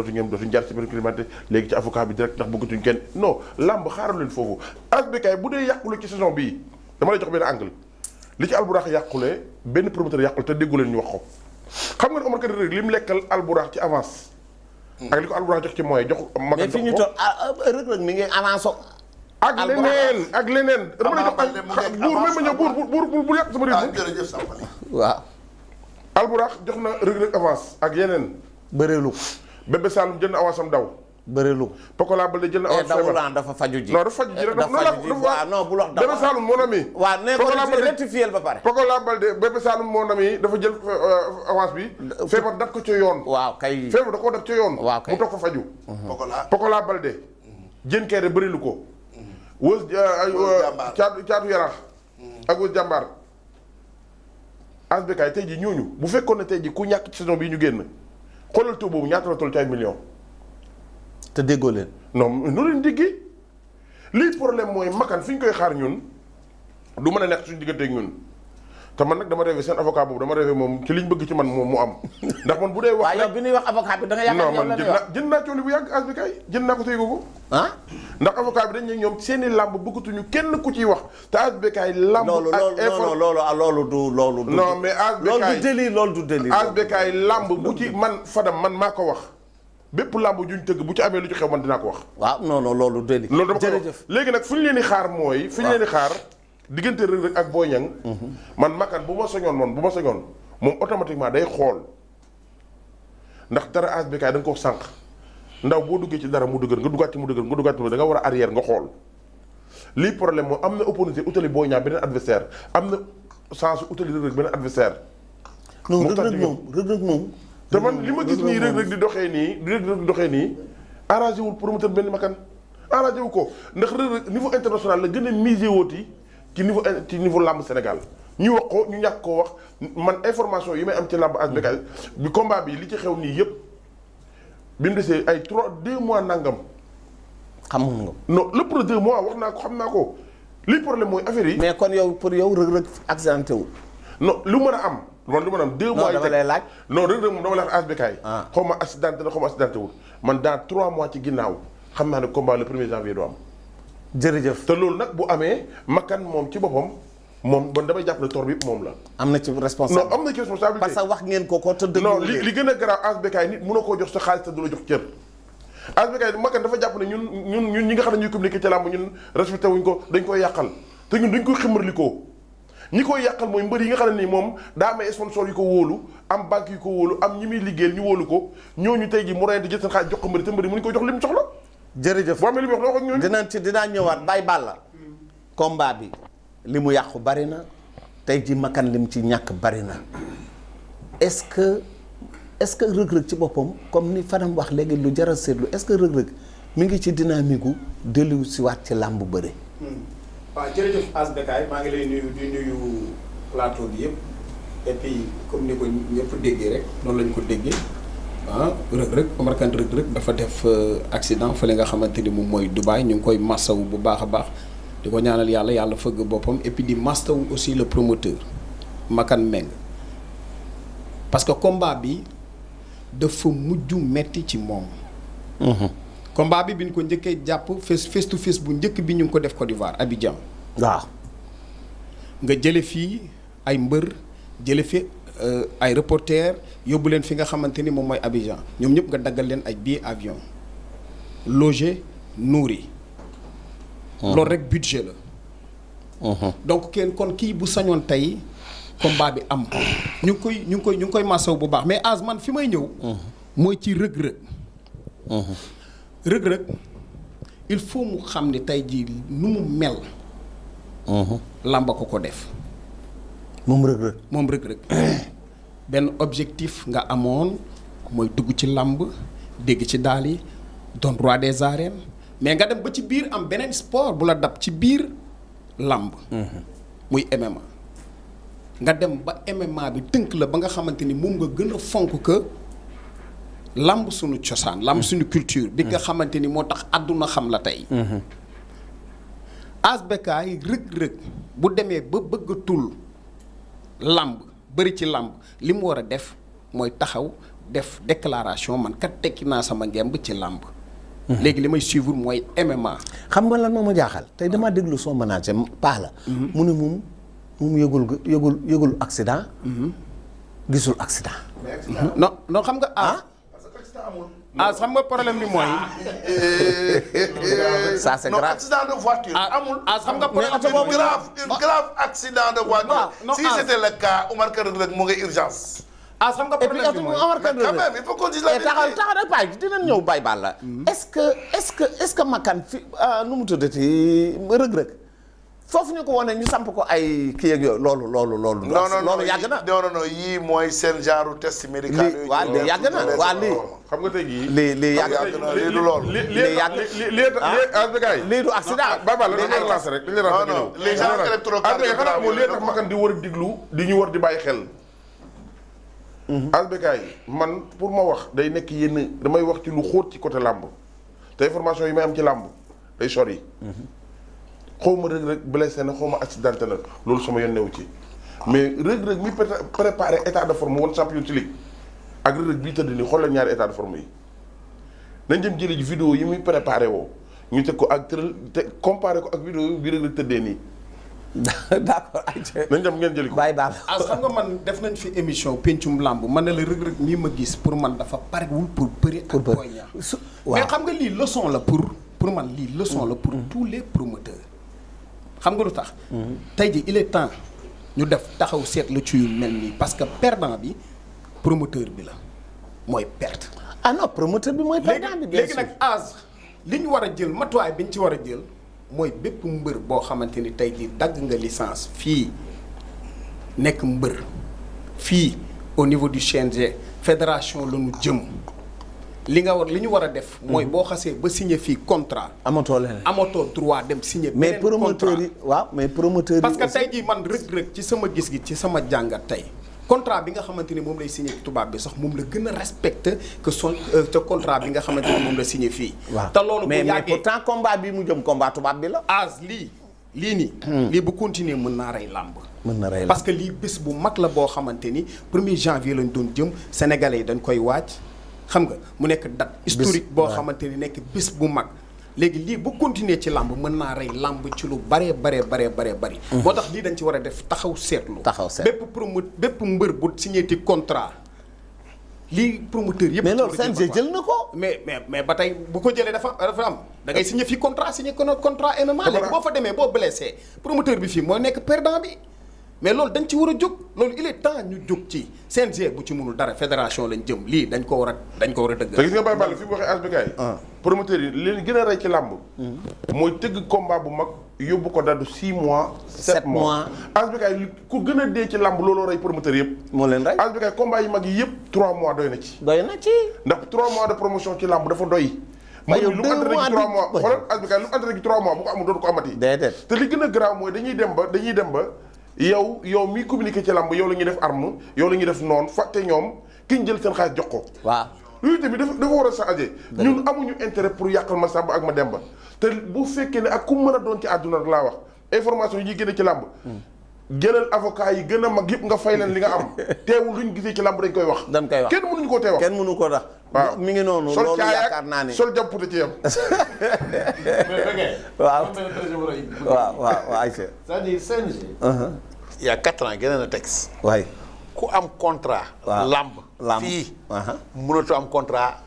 dootuñu jaar ci climaté léegi ci avocat bi direct ndax bëggatuñ kenn non lamb xaaral leen foofu asbekaay bu dee yàqule ci saison bii dama lay jox benn angle li ci alburax yàqule benn promoteur yàqule te déggu leen ñu wax ko xam nga ne Omar Kane rek li mu lekkal alburax ci avance ak li ko alburax jox ci moyen jox mag mais fi ñu toll Reug mi ngi avance ak leneen dama lay jox buur même ma ñëw buur bu yàq sama rythme jërëjëf Sampali waaw alburax jox na Reug avance ak yeneen bëreelu Bébé Saloum jël na avance am daw bëreelu Pokola Baldé jël na avance dawulaan dafa faju ji non dafa faju ji rek non bu lox Bébé Saloum mon ami waaw nee ko rectifier ba pare Pokola Baldé Bébé Saloum mon ami dafa jël avance bi feebar dat ko ca yoon waaw kay feebar da koo dat ca yoon waaw kay mu toog fa faju Pokola Baldé jën kere bërilu ko wës caatu yaraax ak wës jàmbaar asbekaay tey ji ñooñu bu fekkoon ne tey ji ku ñàkk ci saison bii ñu génn xoolal taux boobu ñaata la toll ci ay millions te déggoo leen non nu leen diggi lii problème mooy makan fi ñu koy xaar ñun du mën a nekk suñu diggante ak ñun te man nag dama rêvé seen avocat boobu dama rêvé moom ci liñ bëgg ci man moom mu am ndax man bu dee wax waaw yow bi ñuy wax avocat bi da nga yaakaar non man jënd naa cooli bu yàgg asbekaay jënd naa ko tey googu ah ndax avocat bi dañ ne ñoom seeni làmb bëggatuñu kenn ku ciy wax te asbekaay làmb loolu du non mais asbekaay loolu du délit asbekaay làmb bu ci man Fadam man maa ko wax bépp làmb juñ tëgg bu ci amee lu ci xew man dinaa ko wax waaw non loolu délit loolu dama ko jërëjëf léegi nag fu ñu leen di xaar mooy fu ñu leen di xaar diggante Reug Reug ak Boy Niang man makan bu ma soñoon moom automatiquement day xool ndax dara asbekaay da nga ko sànq ndaw boo duggee ci dara mu dëgër nga duggaat ci mu dëgër nga duggaat ci mu da nga war a arrière nga xool lii problème moom am na opportunité utali Boy Niang beneen adversaire am na chance utali Reug Reug beneen adversaire non Reug Reug moom te man li ma gis nii Reug Reug di doxee nii arrangé wul promoteur benn makan arrangé wu ko ndax Reug Reug niveau international la gën a misé wooti ci niveau làmb Sénégal ñu wax ko ñu ñàkk koo wax man information yi may am ci làmb asbekaay bi combat bi li ci xew nii yëpp bi mu desee ay 2 mois nangam. xamoon nga. non lépp na 2 mois wax naa ko xam naa ko lii problème mooy affaire yi. mais kon yow pour yow Reug Reug accidenté wul. non lu mën a am. man lu mën a am 2 mois. non dama lay laaj. non Reug Reug moom dama lay wax asbekaay. ah xaw ma accidenté na xaw ma accidenté wul man dans 3 mois ci ginnaaw xam naa ne combat le 1er janvier du am. jërëjëf te loolu nag bu amee makan moom ci boppam moom man damay jàpp ne tor bi yëpp moom la. am na ci responsabilité non am na ci responsabilité parce que wax ngeen ko te dëgg non li gën a garaaw asbekaay nit mënoo koo jox sa xaalis te du la jox cër. asbekaay makan dafa jàpp ne ñun ñi nga xam ne ñuy communiquer ci làmb ñun respecté wuñ ko dañ koy yàqal te ñun dañ koy ximarlikoo ñi koy yàqal mooy mbër yi nga xam ne nii moom daa am ay sponsor yu ko wóolu am banque yu ko wóolu am ñi muy liggéeyal ñu wóolu ko ñooñu tey ji mu reyante jël seen xaalis jox ko mbëri te mbëri mënuñ ko jox li mu soxla. jërëjëf boo amee li mu wax doo ko ñooñu dinaa ñëwaat Baye Balla combat bi li mu yàqu bari na tey ji makan lim ci ñàkk bari na est-ce que Reug Reug ci boppam comme ni Fadam wax léegi lu jar a seetlu est-ce que Reug Reug mi ngi ci dynamique gu dellu si waat ci làmb bëre. waaw jërëjëf asbekaay maa ngi lay nuyu di nuyu plateau bi yëpp et puis comme ni ko ñëpp déggee rek noonu lañ ko déggee Reug Reug Omar Kane Reug Reug dafa def accident fële nga xamante ni moom mooy Dubaï ñu ngi koy massawu bu baax a baax di ko ñaanal yàlla fëgg boppam et puis di massawu aussi le promoteur Makan Meng parce que combat bi dafa mujj metti ci moom. combat bi ñu ko njëkkee jàpp face to face bu njëkk bi ñu ngi ko def Côte d'Ivoire Abidjan. waaw nga jële fii ay mbër jële fi ay reporter yóbbu leen fi nga xamante ni moom mooy Abidjan ñoom ñëpp nga daggal leen ay billets avion loger nourri. loolu rek budget la. donc kon kii bu sañoon tey combat bi am ñu ngi koy massaw bu baax mais as man fi may ñëw. mooy ci Reug Reug. Reug Reug il faut mu xam ni tey jii nu mu mel. làmba ko def. moom Reug Reug benn objectif nga amoon mooy dugg ci làmb dégg ci daal yi doon roi des arènes mais nga dem ba ci biir am beneen sport bu la dab ci biir làmb. muy MMA. nga dem ba MMA bi tënk la ba nga xamante ni moom nga gën a fonk que làmb suñu cosaan làmb suñu culture. bi nga xamante ni moo tax àdduna xam la tey. asbekaay Reug Reug bu demee ba bëggatul làmb bëri ci làmb li mu war a def mooy taxaw def déclaration man kat tekki naa sama ngemb ci làmb. léegi li may suivre mooy MMA. xam nga lan moo ma jaaxal tey damaa déglu son manager paa la. mu ne moom yëgul accident. gisul accident. non xam nga xam nga problème bi mooy. ça c'est grave. non accident de voiture amul. xam nga problème bi grave accident de voiture. si c'était le cas Omar Kane rek mu ngi urgence. xam nga problème bi mooy quand même il faut qu'on dise la vérité. taxaw rek Baye dinañ ñëw Baye Balla. est-ce que Makan fi nu mu tuddati Reug foofu ñu ko wane ñu samp ko ay kii ak yooyu loolu. non yàgg na. non yii mooy seen genre test médical. lii yàgg na waa lii. xam nga tey jii. lii yàgg na lii du loolu. lii du accident. Baba la dañuy relancer rek dañuy relancer. non les gens électrocardiographie xanaa moo lee tax Makan di war a diglu di ñu war di bàyyi xel. Asbekaay man pour ma wax day nekk yenn damay wax ci lu xóot ci côté làmb te information yi may am ci làmb day sori. xaw ma Reug blessé na xaw ma accidenté na loolu sama yoon newu ci mais Reug mi préparé état de forme woon champion ci ligue ak Reug bii tëdd nii xoolal ñaari état de forme yi nañ dem jëli ji vidéo yi muy préparé woo ñu teg ko ak tëral te comparé ko ak vidéo bi Reug tëddee nii. d'accord. nañ dem ngeen jëli ko. Baye Balla. xam nga man def nañ fi émission pencum làmb man ne la Reug mii ma gis pour man dafa parewul pour bëri ak Boy Niang mais xam nga lii leçon la pour man lii leçon la pour tous les promoteurs. xam nga lu tax. tey ji il est temps ñu def taxaw seetlu ci yu mel nii parce que perdant bi promoteur bi la mooy perte. non promoteur bi mooy perdant bi. léegi nag li ñu war a jël matuwaay bi ñu ci war a jël mooy bépp mbër boo xamante ni tey jii dagg nga licence fii nekk mbër fii au niveau du CNG fédération la ñu jëm. li ñu war a def. mooy boo xasee ba signé fii contrat. amatoo droit dem signé. mais promoteur yi waaw mais promoteur yi. parce que tey jii man Reug ci sama gis-gis ci sama jàngat tey contrat bi nga xamante ni moom lay signé tubaab bi sax moom la gën a respecté que te contrat bi nga xamante ni moom la signé fii. waaw te loolu bu yàggee mais pourtant combat bi mu jëm combat tubaab bi la. lii nii. lii bu continuer mën naa rey làmb. mën na rey làmb parce que lii bés bu mag la boo xamante ni 1er janvier lañ doon jëm sénégalais yi dañ koy waaj. xam nga mu nekk date historique boo xamante ni nekk bés bu mag léegi lii bu continuer ci làmb mën naa rey làmb ci lu baree bari moo tax lii dañ ci war a def taxaw seetlu bépp mbër bu signé ti contrat lii promoteur yëpp mais loolu CNG jël na ko mais ba tey bu ko jëlee dafa am da ngay signé fii contrat signé contrat MMA léegi boo fa demee boo blessé promoteur bi fii mooy nekk perdant bi mais loolu dañ ci war a jóg loolu il est temps ñu jóg ci CNG bu ci mënul dara fédération lañ jëm lii dañ ko war a dëgg. te gis nga Baye Balla fi mu waxee Asbekaay. promoteur yi leen gën a rey ci làmb. mooy tëgg combat bu mag yóbbu ko dadu 6 mois. 7 mois Asbekaay ku gën a dee ci làmb looloo rey promoteur yëpp. moo leen rey Asbekaay combat yi mag yi yëpp 3 mois doy na ci. ndax 3 mois de promotion ci làmb dafa doy. ba yow 2 mois lu mu entraîné ci 3 mois bu ko amul dootu ko amati. déedéet te li gën a garaaw mooy dañuy dem ba. yow miy communiqué ci làmb yow la ñuy def arme yow la ñuy def noonu fàtte ñoom ki ñu jël seen xaalis jox ko. waaw yooyu tamit dafa war a changer. ñun amuñu intérêt pour yàqal ma Samba ak ma Demba. te bu fekkee ne ak ku mën a doon ci àdduna rek laa wax information yi ñuy génne ci làmb. jëlal avocat yi gën a mag yëpp nga fay leen li nga am teewul luñ gisee ci làmb dañ koy wax. kenn mënuñu koo tee wax. kenn mënu ko tax. waaw mi ngi noonu loolu yaakaar naa ne sol jàppute ci yam. waaw Aïcha. c'est-à-dire CNG. il y a 4 ans gën na texte. waay ku am contrat. waaw lamb fii. mënatoo am contrat.